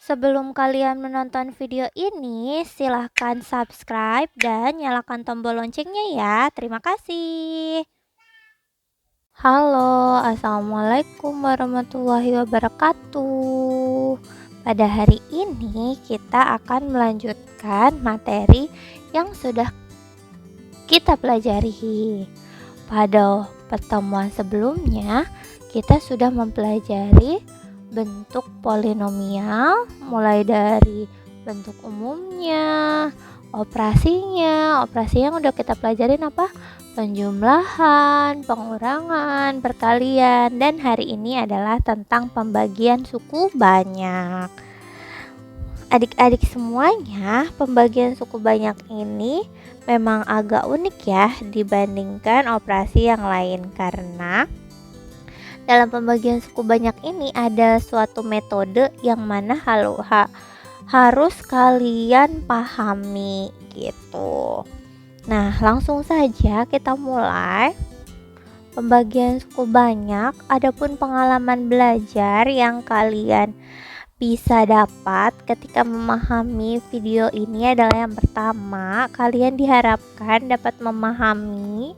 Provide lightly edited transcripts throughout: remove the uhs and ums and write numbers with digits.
Sebelum kalian menonton video ini, silahkan subscribe dan nyalakan tombol loncengnya ya. Terima kasih. Halo, assalamualaikum warahmatullahi wabarakatuh. Pada hari ini, kita akan melanjutkan materi yang sudah kita pelajari. Pada pertemuan sebelumnya, kita sudah mempelajari bentuk polinomial, mulai dari bentuk umumnya, operasinya. Operasi yang udah kita pelajarin apa? Penjumlahan, pengurangan, perkalian, dan hari ini adalah tentang pembagian suku banyak. Adik-adik semuanya, pembagian suku banyak ini memang agak unik ya dibandingkan operasi yang lain, karena dalam pembagian suku banyak ini ada suatu metode yang mana harus kalian pahami gitu. Nah, langsung saja kita mulai. Pembagian suku banyak, adapun pengalaman belajar yang kalian bisa dapat ketika memahami video ini adalah yang pertama, kalian diharapkan dapat memahami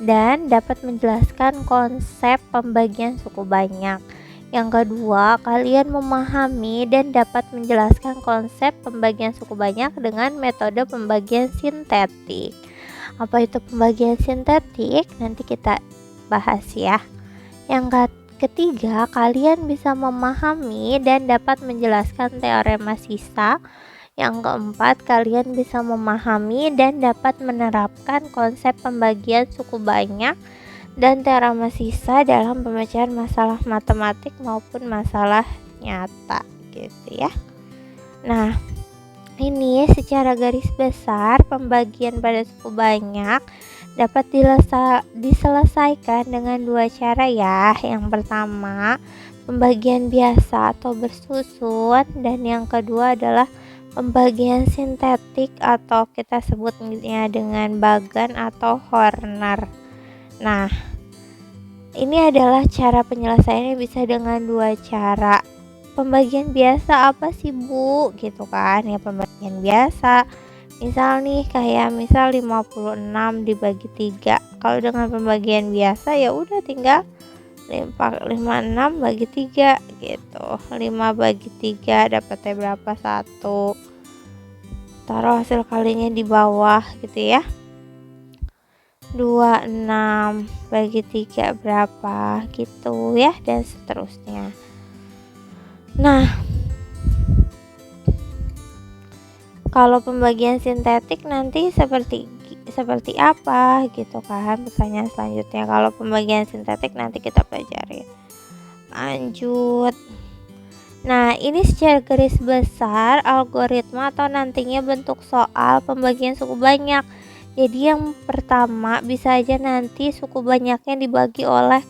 dan dapat menjelaskan konsep pembagian suku banyak. Yang kedua, kalian memahami dan dapat menjelaskan konsep pembagian suku banyak dengan metode pembagian sintetik. Apa itu pembagian sintetik? Nanti kita bahas ya. Yang ketiga, kalian bisa memahami dan dapat menjelaskan teorema sisa. Yang keempat, kalian bisa memahami dan dapat menerapkan konsep pembagian suku banyak dan teorema sisa dalam pemecahan masalah matematik maupun masalah nyata gitu ya. Nah, ini secara garis besar pembagian pada suku banyak dapat diselesaikan dengan dua cara ya. Yang pertama, pembagian biasa atau bersusun, dan yang kedua adalah pembagian sintetik atau kita sebutnya dengan Bagan atau Horner. Nah, ini adalah cara penyelesaiannya bisa dengan dua cara. Pembagian biasa apa sih Bu? Gitu kan ya, pembagian biasa. Misal nih kayak misal 56 dibagi 3. Kalau dengan pembagian biasa ya udah tinggal 56 bagi 3 gitu. 5 bagi 3 dapatnya berapa? 1. Taruh hasil kalinya di bawah gitu ya. 26 bagi 3 berapa gitu ya, dan seterusnya. Nah, kalau pembagian sintetik nanti seperti apa gitu kan, pertanyaan selanjutnya. Kalau pembagian sintetik nanti kita pelajari. Lanjut. Nah, ini secara garis besar algoritma atau nantinya bentuk soal pembagian suku banyak. Jadi yang pertama, bisa aja nanti suku banyaknya dibagi oleh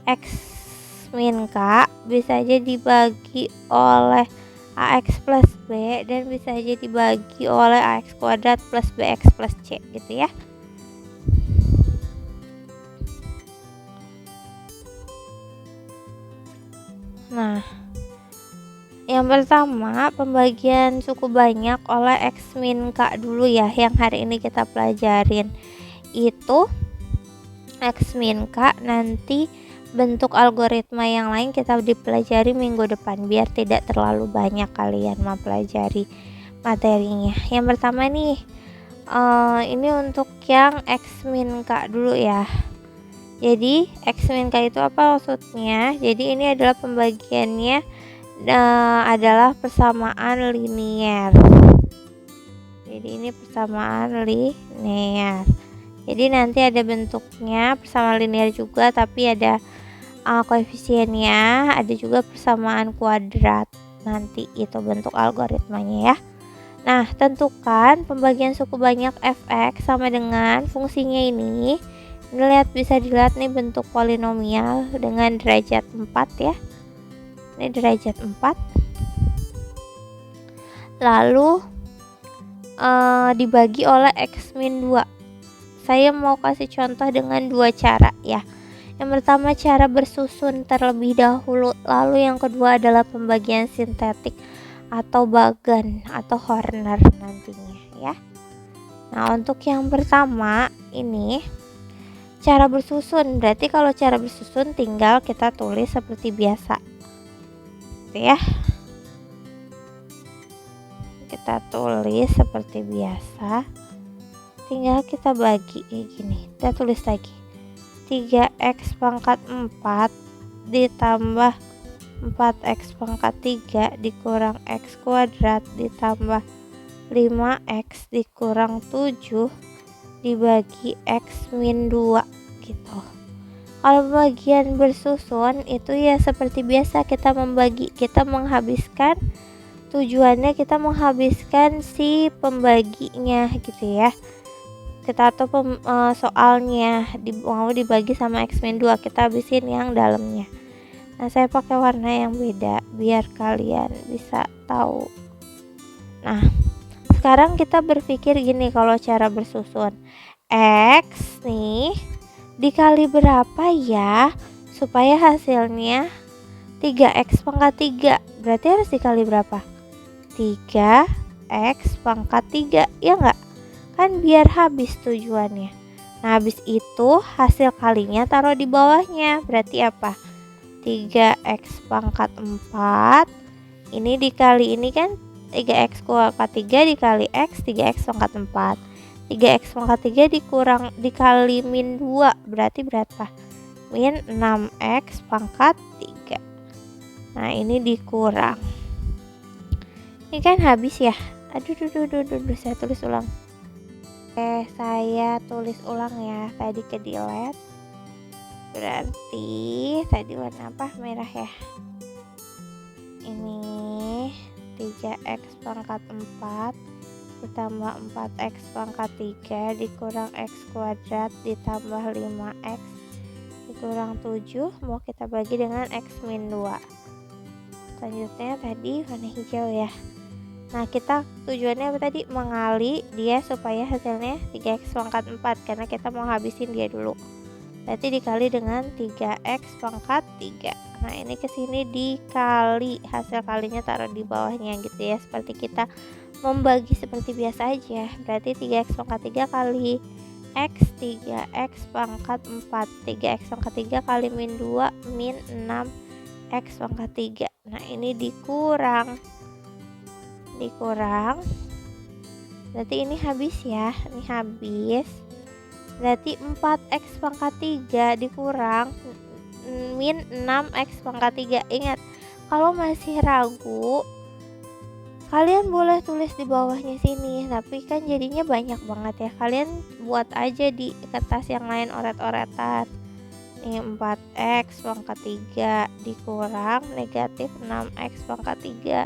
X min K, bisa aja dibagi oleh AX plus B, dan bisa aja dibagi oleh AX kuadrat plus BX plus C gitu ya. Nah, yang pertama pembagian suku banyak oleh X min K dulu ya, yang hari ini kita pelajarin. Itu X min K, nanti bentuk algoritma yang lain kita dipelajari minggu depan biar tidak terlalu banyak kalian mempelajari materinya. Yang pertama nih, ini untuk yang X min K dulu ya. Jadi X min K itu apa maksudnya? Jadi ini adalah pembagiannya adalah persamaan linear. Jadi ini persamaan linear. Jadi nanti ada bentuknya persamaan linear juga, tapi ada koefisiennya, ada juga persamaan kuadrat. Nanti itu bentuk algoritmanya ya. Nah, tentukan pembagian suku banyak fx sama dengan fungsinya ini. Bisa dilihat nih bentuk polinomial dengan derajat 4 ya. Ini derajat 4. Lalu dibagi oleh x min 2. Saya mau kasih contoh dengan dua cara ya. Yang pertama cara bersusun terlebih dahulu, lalu yang kedua adalah pembagian sintetik atau bagan atau corner nantinya ya. Nah, untuk yang pertama ini cara bersusun. Berarti kalau cara bersusun tinggal kita tulis seperti biasa. Gitu ya. Kita tulis seperti biasa. Tinggal kita bagi kayak gini. Kita tulis lagi. 3x pangkat 4 ditambah 4x pangkat 3 dikurang x kuadrat ditambah 5x dikurang 7 dibagi x min 2 gitu. Kalau bagian bersusun itu ya seperti biasa kita membagi, kita menghabiskan, tujuannya kita menghabiskan si pembaginya gitu ya. Kita atau soalnya mau dibagi sama x min 2, kita habisin yang dalamnya. Nah, saya pakai warna yang beda biar kalian bisa tahu. Nah, sekarang kita berpikir gini kalau cara bersusun. X nih dikali berapa ya supaya hasilnya 3x pangkat 3. Berarti harus dikali berapa? 3x pangkat 3, ya enggak? Kan biar habis tujuannya. Nah, habis itu hasil kalinya taruh di bawahnya. Berarti apa? 3x pangkat 4 ini dikali ini kan 3x pangkat 3 dikali x 3x pangkat 4. 3x pangkat 3 dikali min 2 berarti berapa? Min 6x pangkat 3. Nah, ini dikurang. Ini kan habis ya. Aduh, saya tulis ulang. Oke, saya tulis ulang ya. Tadi ke delete. Berarti tadi warna apa? Merah ya. Ini 3x pangkat 4 ditambah 4x pangkat 3 dikurang x kuadrat ditambah 5x dikurang 7 mau kita bagi dengan x min 2. Selanjutnya tadi warna hijau ya. Nah, kita tujuannya apa tadi? Mengali dia supaya hasilnya 3x pangkat 4 karena kita mau habisin dia dulu. Berarti dikali dengan 3x pangkat 3. Nah, ini kesini dikali, hasil kalinya taruh di bawahnya gitu ya. Seperti kita membagi seperti biasa aja. Berarti 3x pangkat 3 kali x 3x pangkat 4. 3x pangkat 3 kali min 2 min 6x pangkat 3. Nah, ini dikurang. Berarti ini habis ya. Ini habis. Berarti 4x pangkat 3 dikurang min 6x pangkat 3. Ingat, kalau masih ragu kalian boleh tulis di bawahnya sini, tapi kan jadinya banyak banget ya. Kalian buat aja di kertas yang lain oret-oretan. Ini 4x pangkat 3 dikurang negatif 6x pangkat 3.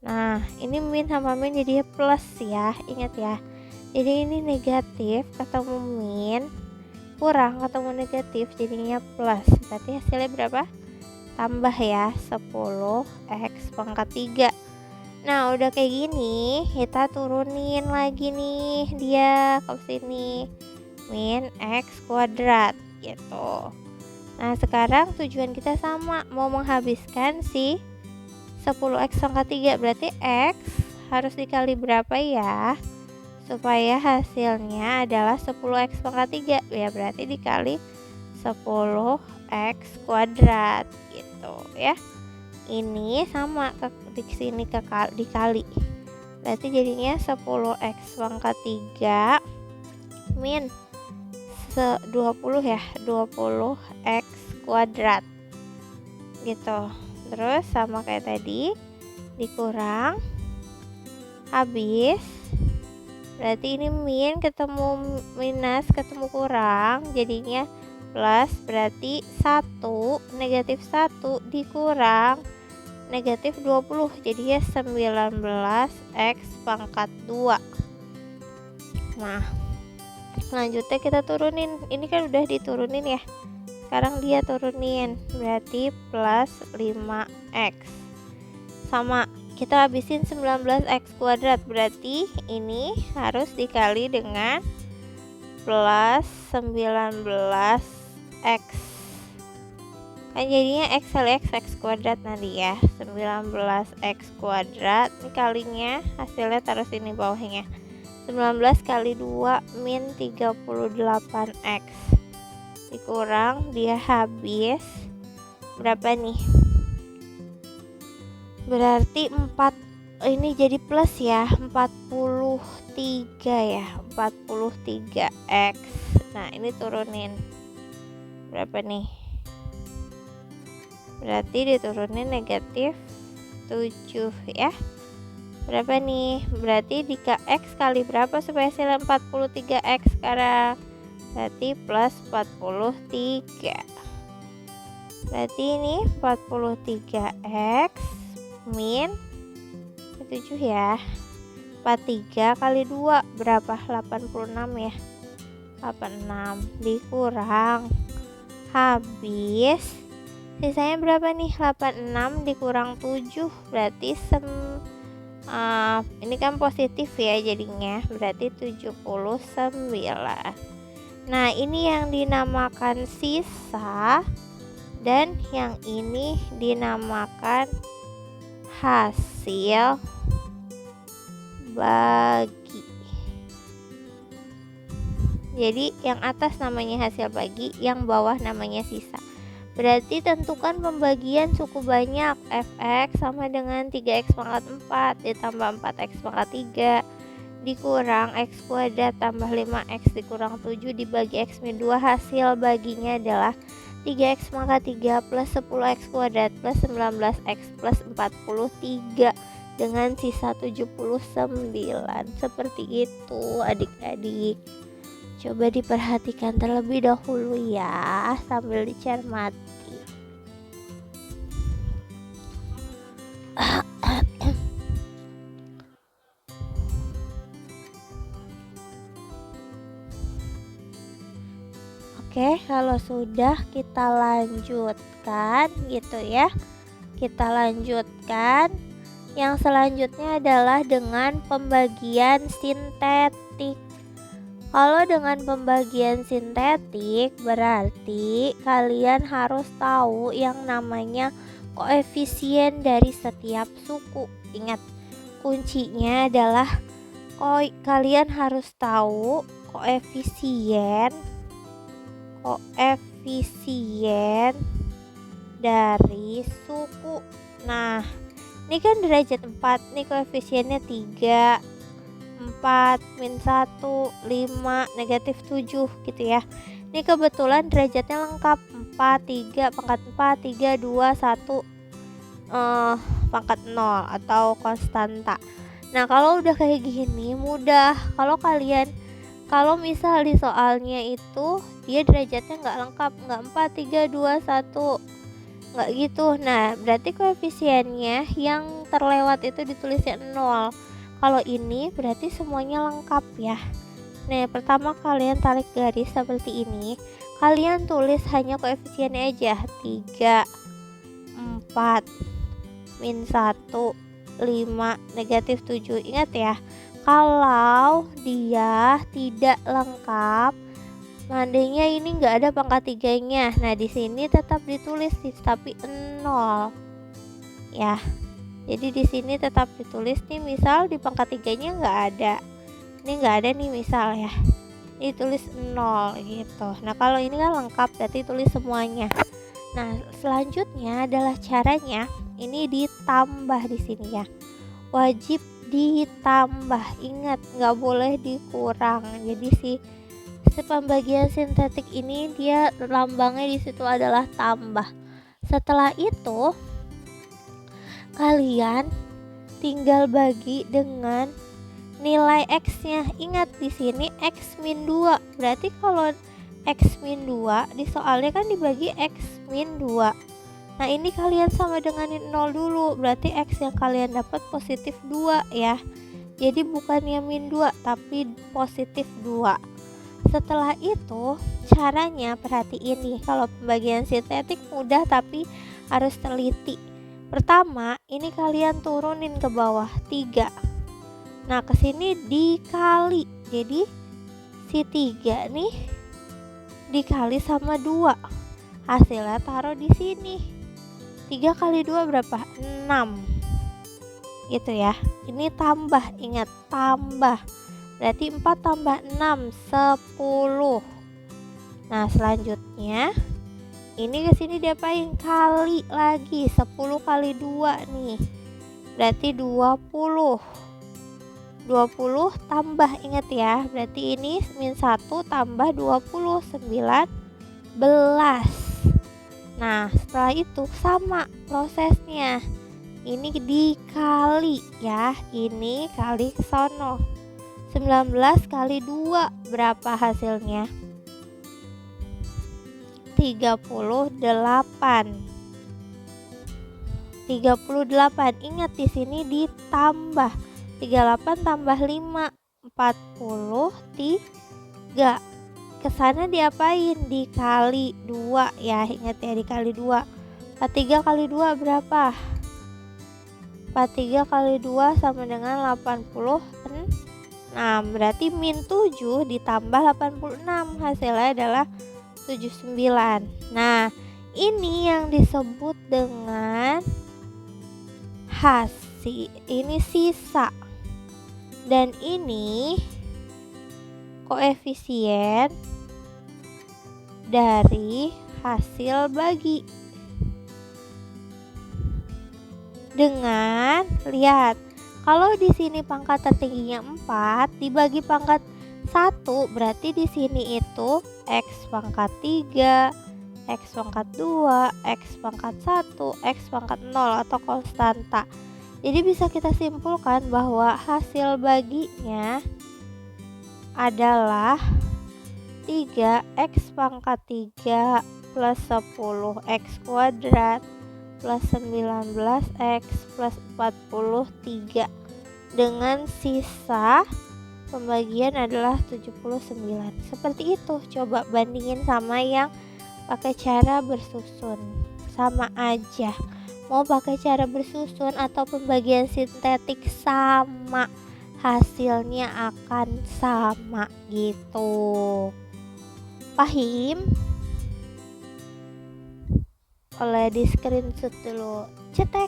Nah, ini min sama min jadi plus ya. Ingat ya. Jadi ini negatif ketemu min, kurang ketemu negatif jadinya plus. Berarti hasilnya berapa? Tambah ya, 10x pangkat 3. Nah, udah kayak gini, kita turunin lagi nih dia ke sini. Min x kuadrat gitu. Nah, sekarang tujuan kita sama, mau menghabiskan si 10x pangkat 3. Berarti x harus dikali berapa ya? Supaya hasilnya adalah 10x pangkat 3 ya, berarti dikali 10x kuadrat gitu ya. Ini sama di sini dikali, berarti jadinya 10x pangkat 3 min 20 ya, 20x kuadrat gitu. Terus sama kayak tadi dikurang habis. Berarti ini min ketemu minus ketemu kurang jadinya plus, berarti 1 negatif 1 dikurang negatif 20 jadinya 19x pangkat 2. Nah, selanjutnya kita turunin, ini kan udah diturunin ya, sekarang dia turunin berarti plus 5x sama kita habisin 19x kuadrat, berarti ini harus dikali dengan plus 19x Kan jadinya X kali X kuadrat nanti ya. 19X kuadrat. Ini kalinya hasilnya taruh sini bawahnya. 19 kali 2 min 38X. Dikurang dia habis. Berapa nih? Berarti 4. Ini jadi plus ya. 43 ya. 43X. Nah ini turunin. Berapa nih? Berarti diturunin negatif 7 ya. Berapa nih? Berarti di X kali berapa supaya hasilnya 43X sekarang? Berarti plus 43. Berarti ini 43X min 7 ya. 43 kali 2 berapa? 86 ya. 86 dikurang habis. Sisanya berapa nih? 86 dikurang 7 berarti ini kan positif ya jadinya, berarti 79. Nah ini yang dinamakan sisa dan yang ini dinamakan hasil bagi. Jadi yang atas namanya hasil bagi, yang bawah namanya sisa. Berarti tentukan pembagian suku banyak. Fx sama dengan 3x pangkat 4 ditambah 4x pangkat 3 dikurang x kuadrat tambah 5x dikurang 7 dibagi x min 2. Hasil baginya adalah 3x pangkat 3 plus 10x kuadrat plus 19x plus 43 dengan sisa 79. Seperti itu adik-adik. Coba diperhatikan terlebih dahulu ya, sambil dicermati. Oke, kalau sudah kita lanjutkan gitu ya. Kita lanjutkan. Yang selanjutnya adalah dengan pembagian sintetik. Kalau dengan pembagian sintetik berarti kalian harus tahu yang namanya koefisien dari setiap suku. Ingat, kuncinya adalah kalian harus tahu koefisien dari suku. Nah, ini kan derajat 4, nih koefisiennya 3, 4, min 1, 5, negatif 7 gitu ya. Ini kebetulan derajatnya lengkap, 4, 3, pangkat 4, 3, 2, 1 pangkat 0 atau konstanta. Nah kalau udah kayak gini mudah. Kalau misal di soalnya itu dia derajatnya nggak lengkap, nggak 4, 3, 2, 1 nggak gitu. Nah berarti koefisiennya yang terlewat itu ditulisnya 0. Kalau ini berarti semuanya lengkap ya. Nah pertama kalian tarik garis seperti ini. Kalian tulis hanya koefisiennya aja. 3, 4, min 1, 5, negatif 7. Ingat ya, kalau dia tidak lengkap, seandainya ini nggak ada pangkat 3-nya, nah di sini tetap ditulis tapi 0 ya. Jadi di sini tetap ditulis nih, misal di pangkat 3-nya nggak ada. Ini nggak ada nih misal ya. Ini tulis 0 gitu. Nah, kalau ini kan lengkap berarti tulis semuanya. Nah, selanjutnya adalah caranya ini ditambah di sini ya. Wajib ditambah. Ingat, nggak boleh dikurang. Jadi si pembagian sintetik ini dia lambangnya di situ adalah tambah. Setelah itu kalian tinggal bagi dengan nilai x-nya. Ingat di sini x min 2. Berarti kalau x min 2 di soalnya kan dibagi x min 2. Nah, ini kalian sama dengan 0 dulu. Berarti x yang kalian dapat positif 2 ya. Jadi bukannya min 2 tapi positif 2. Setelah itu caranya perhatiin nih, kalau pembagian sintetik mudah tapi harus teliti. Pertama, ini kalian turunin ke bawah 3. Nah, kesini dikali. Jadi si 3 nih dikali sama 2. hasilnya taruh di sini. 3 kali 2 berapa? 6 gitu ya. Ini tambah, ingat tambah, berarti 4 tambah 6 10. Nah selanjutnya ini kesini diapain? Kali lagi, 10 kali 2 nih, berarti 20 tambah, ingat ya, berarti ini min 1 tambah 20, 19. Nah setelah itu sama prosesnya, ini dikali ya, ini kali ke sono. 19 kali 2 berapa hasilnya? 38. Ingat di sini ditambah. 38 tambah 5 43. Kesana diapain? Dikali 2 ya, ingat ya, dikali 2. 43 kali 2 berapa? 43 kali 2 sama dengan 86. Berarti min 7 ditambah 86, hasilnya adalah 79. Nah ini yang disebut dengan hasil, ini sisa, dan ini koefisien dari hasil bagi. Dengan lihat, kalau di sini pangkat tertingginya 4 dibagi pangkat 1, berarti di sini itu x pangkat 3, x pangkat 2, x pangkat 1, x pangkat 0 atau konstanta. Jadi bisa kita simpulkan bahwa hasil baginya adalah 3x pangkat 3 plus 10x kuadrat plus 19x plus 43, dengan sisa pembagian adalah 79. Seperti itu. Coba bandingin sama yang pakai cara bersusun, sama aja. Mau pakai cara bersusun atau pembagian sintetik sama, hasilnya akan sama gitu. Pahim? Oleh di screenshot dulu, cetek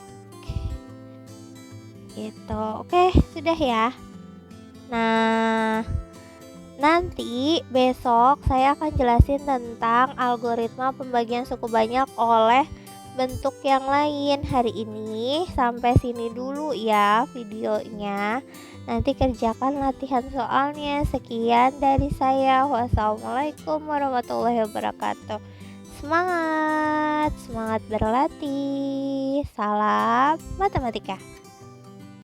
gitu. Oke, sudah ya. Nah nanti besok saya akan jelasin tentang algoritma pembagian suku banyak oleh bentuk yang lain. Hari ini sampai sini dulu ya videonya. Nanti kerjakan latihan soalnya. Sekian dari saya. Wassalamualaikum warahmatullahi wabarakatuh. Semangat berlatih. Salam matematika.